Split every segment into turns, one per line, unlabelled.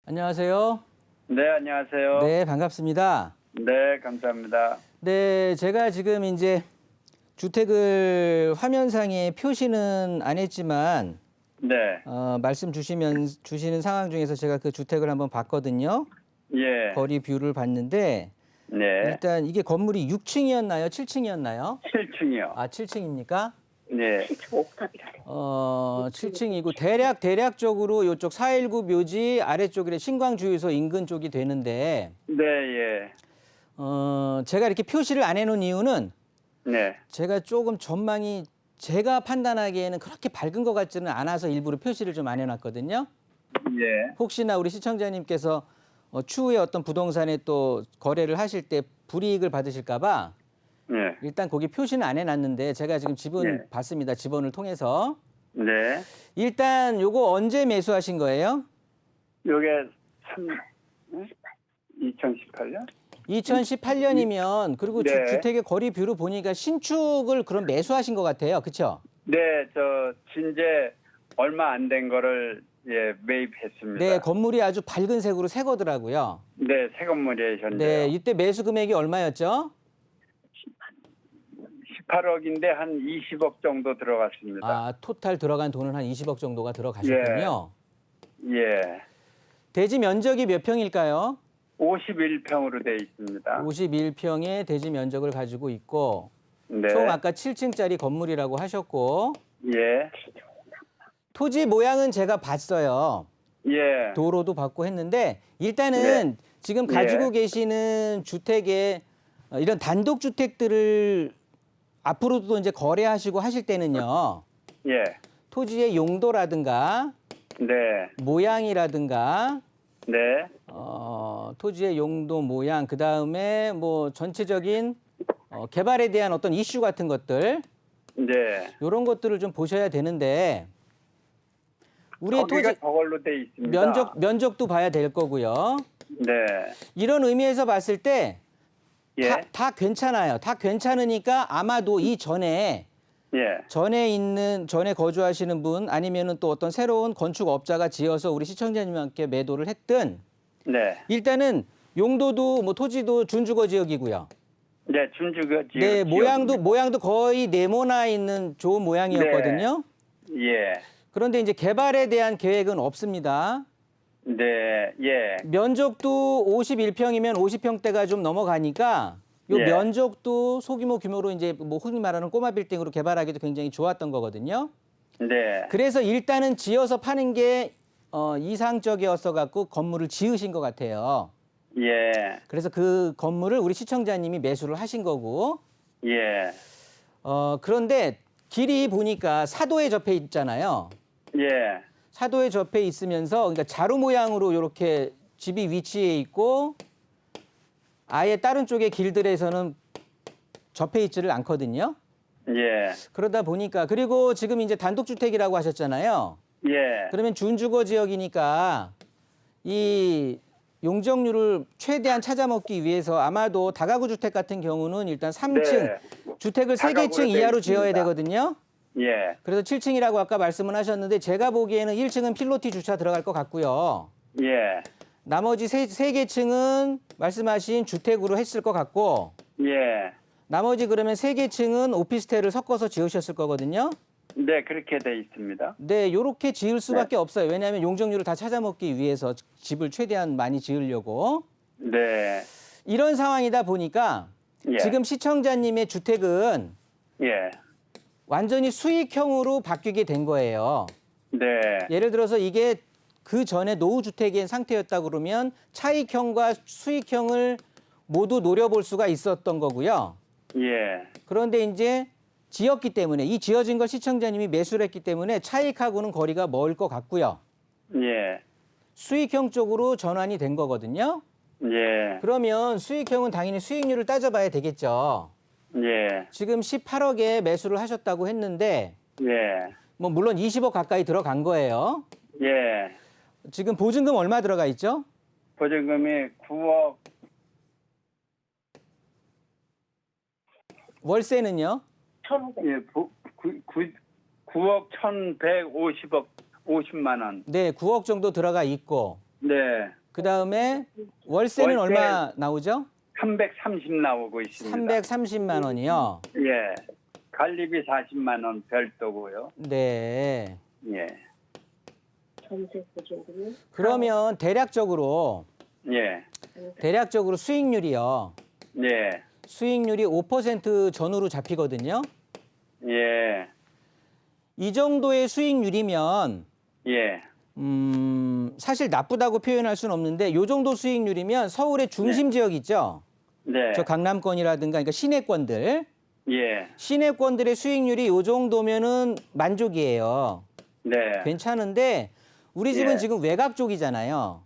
안녕하세요.
네, 안녕하세요.
네, 반갑습니다.
네, 감사합니다.
네, 제가 지금 이제 주택을 화면상에 표시는 안 했지만
네,
말씀 주시는 상황 중에서 제가 그 주택을 한번 봤거든요.
예,
거리 뷰를 봤는데
네,
일단 이게 건물이 6층이었나요? 7층이었나요?
7층이요.
아, 7층입니까?
네,
7층이고 대략적으로 이쪽 419 묘지 아래쪽에 신광주유소 인근 쪽이 되는데
네, 예,
제가 이렇게 표시를 안 해놓은 이유는
네,
제가 조금 전망이 제가 판단하기에는 그렇게 밝은 것 같지는 않아서 일부러 표시를 좀 안 해놨거든요.
예,
혹시나 우리 시청자님께서 추후에 어떤 부동산에 또 거래를 하실 때 불이익을 받으실까 봐
네,
일단 거기 표시는 안 해놨는데 제가 지금 지분
예.
봤습니다. 지번을 통해서.
네.
일단 요거 언제 매수하신 거예요?
요게 2018년?
2018년이면 그리고
네.
주택의 거리 뷰를 보니까 신축을 그럼 매수하신 것 같아요. 그렇죠?
네, 진제 얼마 안 된 거를 매입했습니다.
네, 건물이 아주 밝은 색으로 새 거더라고요.
네, 새 건물이에요, 현재.
네, 이때 매수 금액이 얼마였죠?
18억인데 한 20억 정도 들어갔습니다.
아, 토탈 들어간 돈은 한 20억 정도가 들어가셨군요.
예,
대지 면적이 몇 평일까요?
51평으로 돼 있습니다.
51평의 대지 면적을 가지고 있고
네,
총 아까 7층짜리 건물이라고 하셨고
예,
토지 모양은 제가 봤어요.
예.
도로도 받고 했는데 일단은 지금 가지고
예.
계시는 주택의 이런 단독 주택들을 앞으로도 이제 거래하시고 하실 때는요.
예,
토지의 용도라든가
네,
모양이라든가
네,
토지의 용도 모양 그다음에 뭐 전체적인 개발에 대한 어떤 이슈 같은 것들
네.
이런 것들을 좀 보셔야 되는데 우리
거기가
토지
저걸로 돼 있습니다.
면적도 봐야 될 거고요.
네,
이런 의미에서 봤을 때
예,
다 괜찮아요. 다 괜찮으니까 아마도 이 전에
예,
전에 거주하시는 분 아니면은 또 어떤 새로운 건축업자가 지어서 우리 시청자님께 매도를 했든
네,
일단은 용도도 뭐 토지도 준주거 지역이고요.
네, 준주거 지역.
네, 모양도 거의 네모나 있는 좋은 모양이었거든요.
예,
그런데 이제 개발에 대한 계획은 없습니다.
네, 예,
면적도 51평이면 50평대가 좀 넘어가니까 요
예.
면적도 소규모 규모로 이제 뭐 흔히 말하는 꼬마 빌딩으로 개발하기도 굉장히 좋았던 거거든요.
네,
그래서 일단은 지어서 파는 게 이상적이었어 갖고 건물을 지으신 것 같아요.
예,
그래서 그 건물을 우리 시청자님이 매수를 하신 거고
예,
그런데 길이 보니까 사도에 접해 있잖아요.
예,
사도에 접해 있으면서 그러니까 자루 모양으로 이렇게 집이 위치해 있고 아예 다른 쪽의 길들에서는 접해 있지를 않거든요.
예,
그러다 보니까 그리고 지금 이제 단독주택이라고 하셨잖아요.
예.
그러면 준주거 지역이니까 이 용적률을 최대한 찾아먹기 위해서 아마도 다가구 주택 같은 경우는 일단 3층
네.
주택을
다가구로
3개층
돼
이하로 지어야
있습니다.
되거든요.
예,
그래서 7층이라고 아까 말씀을 하셨는데 제가 보기에는 1층은 필로티 주차 들어갈 것 같고요.
예,
나머지 세 개 층은 말씀하신 주택으로 했을 것 같고
예.
나머지 그러면 세 개 층은 오피스텔을 섞어서 지으셨을 거거든요.
네, 그렇게 돼 있습니다.
네, 요렇게 지을 수밖에 없어요. 왜냐하면 용적률을 다 찾아먹기 위해서 집을 최대한 많이 지으려고.
네,
이런 상황이다 보니까
예,
지금 시청자님의 주택은
예,
완전히 수익형으로 바뀌게 된 거예요.
네,
예를 들어서 이게 그 전에 노후주택인 상태였다 그러면 차익형과 수익형을 모두 노려볼 수가 있었던 거고요.
예,
그런데 이제 지었기 때문에 이 지어진 걸 시청자님이 매수를 했기 때문에 차익하고는 거리가 멀 것 같고요.
예,
수익형 쪽으로 전환이 된 거거든요.
예,
그러면 수익형은 당연히 수익률을 따져봐야 되겠죠.
예,
지금 18억에 매수를 하셨다고 했는데
예,
뭐 물론 20억 가까이 들어간 거예요.
예.
지금 보증금 얼마 들어가 있죠?
보증금이 9억,
월세는요?
예, 9억 1,150억 50만 원.
네, 9억 정도 들어가 있고
네.
그다음에 월세는
월세.
얼마 나오죠?
330 나오고 있습니다.
330만 원이요.
예. 관리비 40만 원 별도고요.
네.
예.
전세 보증금은
그러면 대략적으로
예.
수익률이요.
예.
수익률이 5% 전후로 잡히거든요.
예.
이 정도의 수익률이면
예.
사실 나쁘다고 표현할 수는 없는데 이 정도 수익률이면 서울의 중심 지역 있죠.
네.
저 강남권이라든가 그러니까 시내권들.
예.
시내권들의 수익률이 이 정도면은 만족이에요.
네.
괜찮은데 우리 집은
예.
지금 외곽 쪽이잖아요.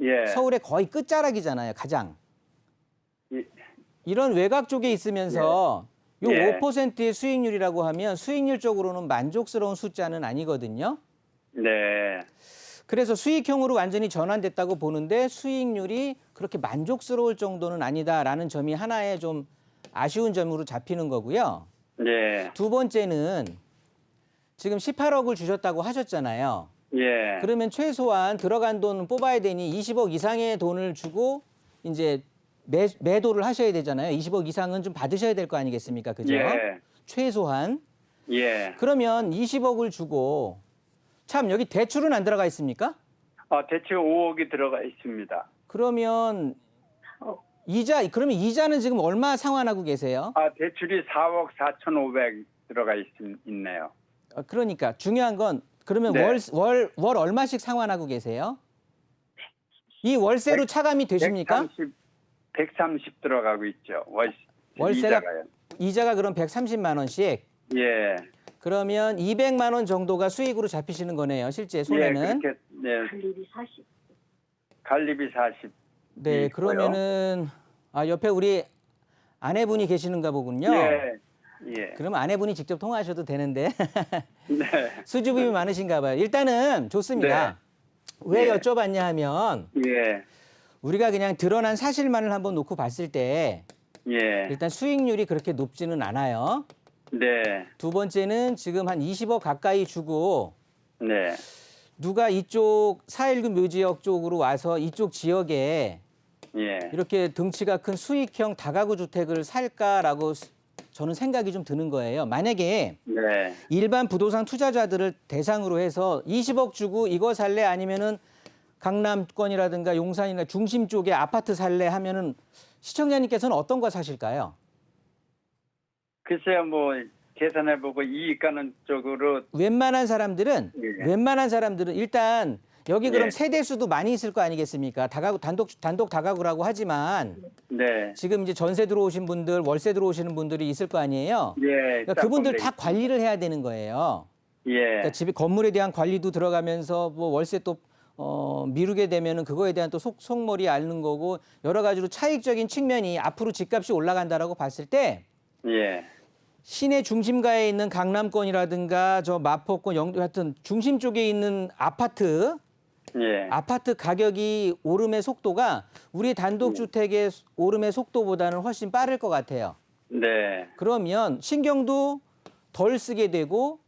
예.
서울의 거의 끝자락이잖아요. 가장.
예.
이런 외곽 쪽에 있으면서 요
예.
5%의 수익률이라고 하면 수익률적으로는 만족스러운 숫자는 아니거든요.
네.
그래서 수익형으로 완전히 전환됐다고 보는데 수익률이 그렇게 만족스러울 정도는 아니다라는 점이 하나의 좀 아쉬운 점으로 잡히는 거고요.
예.
두 번째는 지금 18억을 주셨다고 하셨잖아요.
예.
그러면 최소한 들어간 돈 뽑아야 되니 20억 이상의 돈을 주고 이제 매도를 하셔야 되잖아요. 20억 이상은 좀 받으셔야 될 거 아니겠습니까? 그죠?
예.
최소한.
예.
그러면 20억을 주고 참 여기 대출은 안 들어가 있습니까?
대출 5억이 들어가 있습니다.
그러면 그러면 이자는 지금 얼마 상환하고 계세요?
대출이 4억 4,500 들어가 있네요.
그러니까 중요한 건 그러면
네.
월 얼마씩 상환하고 계세요? 이 월세로 차감이 되십니까?
130 들어가고 있죠.
월세가
이자가요.
이자가 그럼 130만 원씩.
예.
그러면 200만 원 정도가 수익으로 잡히시는 거네요. 실제 손해는.
예, 그렇게 네.
관리비 40.
관리비 40.
네,
있고요.
그러면은 옆에 우리 아내분이 계시는가 보군요.
예. 예.
그러면 아내분이 직접 통화하셔도 되는데
네.
수줍음이 많으신가 봐요. 일단은 좋습니다. 왜
예.
여쭤봤냐 하면
예.
우리가 그냥 드러난 사실만을 한번 놓고 봤을 때
예.
일단 수익률이 그렇게 높지는 않아요.
네.
두 번째는 지금 한 20억 가까이 주고
네.
누가 이쪽 419 묘지역 쪽으로 와서 이쪽 지역에
예.
이렇게 등치가 큰 수익형 다가구 주택을 살까라고 저는 생각이 좀 드는 거예요. 만약에
네.
일반 부동산 투자자들을 대상으로 해서 20억 주고 이거 살래 아니면은 강남권이라든가 용산이나 중심 쪽에 아파트 살래 하면은 시청자님께서는 어떤 거 사실까요?
글쎄요, 계산해보고 이익 가는 쪽으로.
웬만한 사람들은 일단 여기 그럼
예.
세대 수도 많이 있을 거 아니겠습니까? 다가구 단독 다가구라고 하지만
네.
지금 이제 전세 들어오신 분들, 월세 들어오시는 분들이 있을 거 아니에요.
예.
그러니까 그분들 다
짝꿍들.
관리를 해야 되는 거예요.
예.
그러니까 집이 건물에 대한 관리도 들어가면서 월세 또 미루게 되면은 그거에 대한 또 속머리 앓는 거고 여러 가지로 차익적인 측면이 앞으로 집값이 올라간다라고 봤을 때
예.
시내 중심가에 있는 강남권이라든가 저 마포권, 영도 하여튼 중심 쪽에 있는 아파트 가격이 오름의 속도가 우리 단독주택의 오름의 속도보다는 훨씬 빠를 것 같아요.
네.
그러면 신경도 덜 쓰게 되고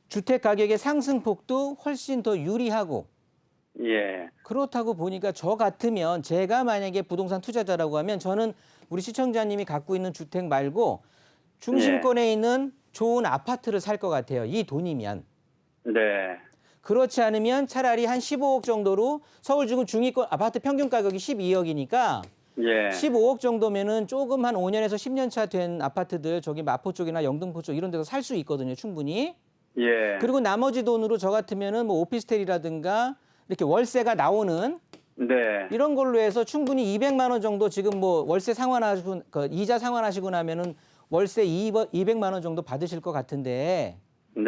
주택 가격의 상승폭도 훨씬 더 유리하고
예.
그렇다고 보니까 저 같으면 제가 만약에 부동산 투자자라고 하면 저는 우리 시청자님이 갖고 있는 주택 말고 중심권에 있는 좋은 아파트를 살 것 같아요. 이 돈이면.
네.
그렇지 않으면 차라리 한 15억 정도로 서울 지금 중위권 아파트 평균 가격이 12억이니까
예.
15억 정도면은 조금 한 5년에서 10년 차 된 아파트들 저기 마포 쪽이나 영등포 쪽 이런 데서 살 수 있거든요. 충분히.
예.
그리고 나머지 돈으로 저 같으면은 오피스텔이라든가 이렇게 월세가 나오는
네.
이런 걸로 해서 충분히 200만 원 정도 지금 월세 상환하시고 이자 상환하시고 나면은 월세 200만 원 정도 받으실 것 같은데
네.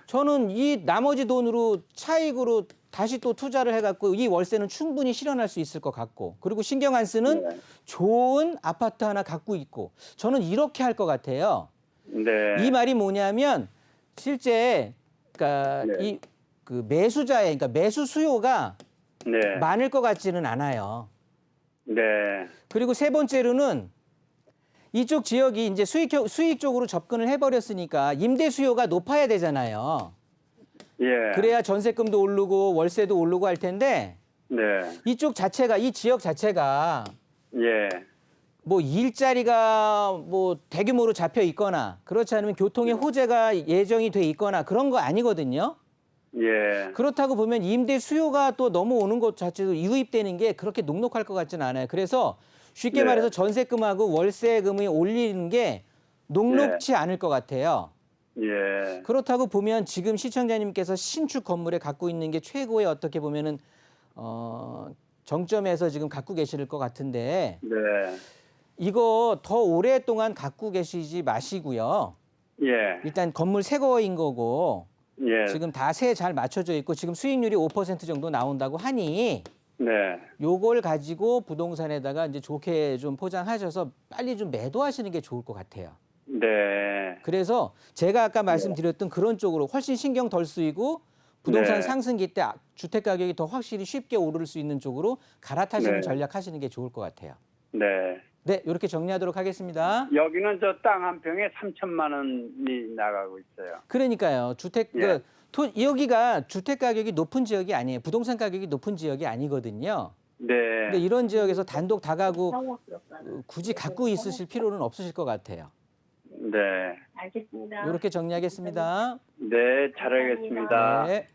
저는 이 나머지 돈으로 차익으로 다시 또 투자를 해갖고 이 월세는 충분히 실현할 수 있을 것 같고 그리고 신경 안 쓰는
네.
좋은 아파트 하나 갖고 있고 저는 이렇게 할 것 같아요.
네.
이 말이 뭐냐면 실제 그러니까
네.
그 매수자의 그러니까 매수 수요가
네.
많을 것 같지는 않아요.
네.
그리고 세 번째로는 이쪽 지역이 이제 수익 쪽으로 접근을 해버렸으니까 임대 수요가 높아야 되잖아요.
예.
그래야 전세금도 오르고 월세도 오르고 할 텐데
네.
이쪽 자체가 이 지역 자체가
예.
뭐 일자리가 뭐 대규모로 잡혀 있거나 그렇지 않으면 교통의 호재가 예정이 돼 있거나 그런 거 아니거든요.
예.
그렇다고 보면 임대 수요가 또 넘어오는 것 자체도 유입되는 게 그렇게 녹록할 것 같지는 않아요. 그래서 쉽게
네.
말해서 전세금하고 월세금이 올리는 게 녹록지 않을 것 같아요.
예.
그렇다고 보면 지금 시청자님께서 신축 건물에 갖고 있는 게 최고의 어떻게 보면은 정점에서 지금 갖고 계실 것 같은데
네.
이거 더 오랫동안 갖고 계시지 마시고요.
예.
일단 건물 새 거인 거고
예.
지금 다 세 잘 맞춰져 있고 지금 수익률이 5% 정도 나온다고 하니
네.
요걸 가지고 부동산에다가 이제 좋게 좀 포장하셔서 빨리 좀 매도하시는 게 좋을 것 같아요.
네.
그래서 제가 아까 말씀드렸던 그런 쪽으로 훨씬 신경 덜 쓰이고 부동산
네.
상승기 때 주택 가격이 더 확실히 쉽게 오를 수 있는 쪽으로 갈아타시는
네.
전략하시는 게 좋을 것 같아요.
네.
네, 이렇게 정리하도록 하겠습니다.
여기는 저 땅 한 평에 3천만 원이 나가고 있어요.
그러니까요.
예.
여기가 주택 가격이 높은 지역이 아니에요. 부동산 가격이 높은 지역이 아니거든요.
네.
근데 이런 지역에서 단독 다가구
상호스럽다는.
굳이 갖고 있으실 필요는 없으실 것 같아요.
네.
알겠습니다.
이렇게 정리하겠습니다.
네, 잘하겠습니다.
네.